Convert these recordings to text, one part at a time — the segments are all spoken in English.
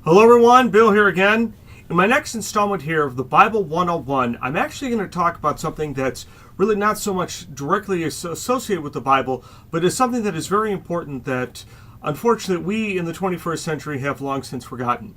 Hello everyone, Bill here again. In my next installment here of the Bible 101, I'm actually going to talk about something that's really not so much directly associated with the Bible, but is something that is very important that, unfortunately, we in the 21st century have long since forgotten.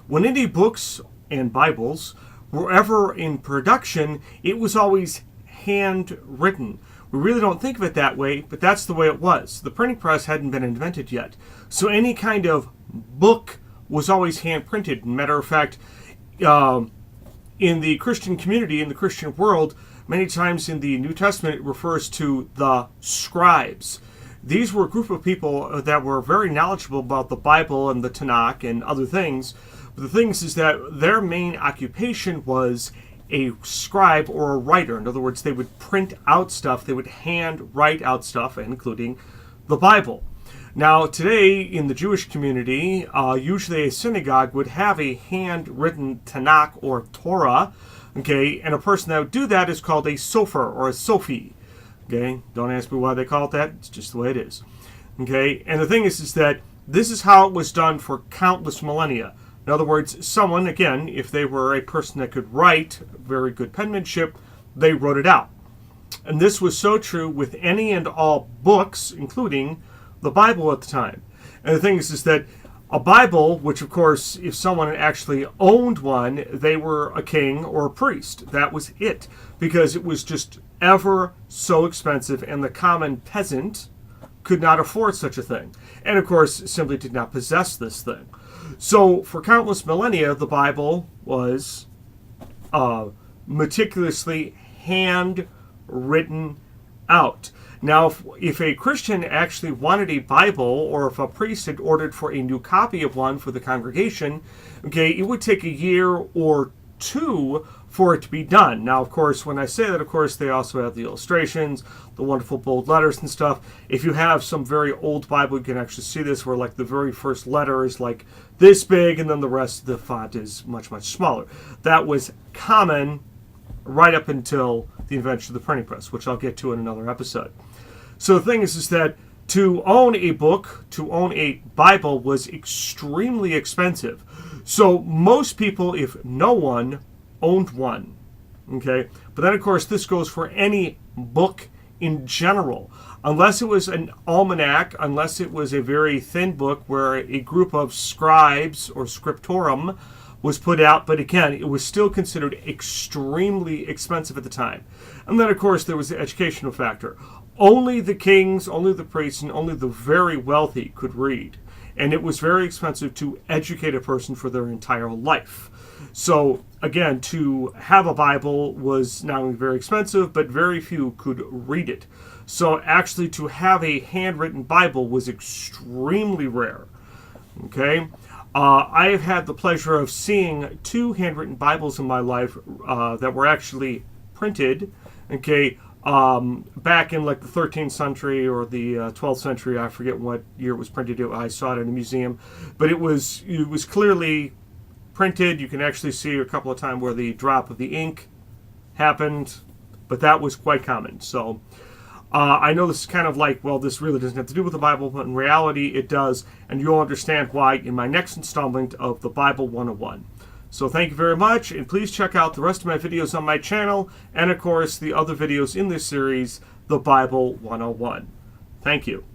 When any books and Bibles were ever in production, it was always handwritten. We really don't think of it that way, but that's the way it was. The printing press hadn't been invented yet. So any kind of book was always hand printed. Matter of fact, in the Christian community, in the Christian world, many times in the New Testament it refers to the Scribes. These were a group of people that were very knowledgeable about the Bible and the Tanakh and other things. But the thing is that their main occupation was a scribe or a writer. In other words, they would print out stuff, they would hand write out stuff, including the Bible. Now, today in the Jewish community, usually a synagogue would have a handwritten Tanakh or Torah, okay, and a person that would do that is called a sofer or a Sophie, okay? Don't ask me why they call it that, it's just the way it is, okay? And the thing is that this is how it was done for countless millennia. In other words, someone, again, if they were a person that could write, very good penmanship, they wrote it out. And this was so true with any and all books, including the Bible at the time. And the thing is that a Bible, which of course, if someone actually owned one, they were a king or a priest. That was it. Because it was just ever so expensive, and the common peasant could not afford such a thing. And of course, simply did not possess this thing. So for countless millennia, the Bible was meticulously handwritten out. Now, if a Christian actually wanted a Bible, or if a priest had ordered for a new copy of one for the congregation, okay, it would take a year or two for it to be done. Now, of course, when I say that, of course, they also have the illustrations, the wonderful bold letters and stuff. If you have some very old Bible, you can actually see this, where like the very first letter is like this big, and then the rest of the font is much, much smaller. That was common right up until the invention of the printing press, which I'll get to in another episode. So the thing is that to own a book, to own a Bible, was extremely expensive. So most people, if no one, owned one. Okay? But then, of course, this goes for any book in general. Unless it was an almanac, unless it was a very thin book where a group of scribes or scriptorum was put out, but again, it was still considered extremely expensive at the time. And then, of course, there was the educational factor. Only the kings, only the priests, and only the very wealthy could read. And it was very expensive to educate a person for their entire life. So, again, to have a Bible was not only very expensive, but very few could read it. So, actually, to have a handwritten Bible was extremely rare. Okay? I have had the pleasure of seeing two handwritten Bibles in my life that were actually printed, okay, back in like the 13th century or the 12th century. I forget what year it was printed. I saw it in a museum, but it was clearly printed. You can actually see a couple of times where the drop of the ink happened, but that was quite common. So I know this is kind of like, well, this really doesn't have to do with the Bible, but in reality it does, and you'll understand why in my next installment of the Bible 101. So thank you very much, and please check out the rest of my videos on my channel, and of course the other videos in this series, the Bible 101. Thank you.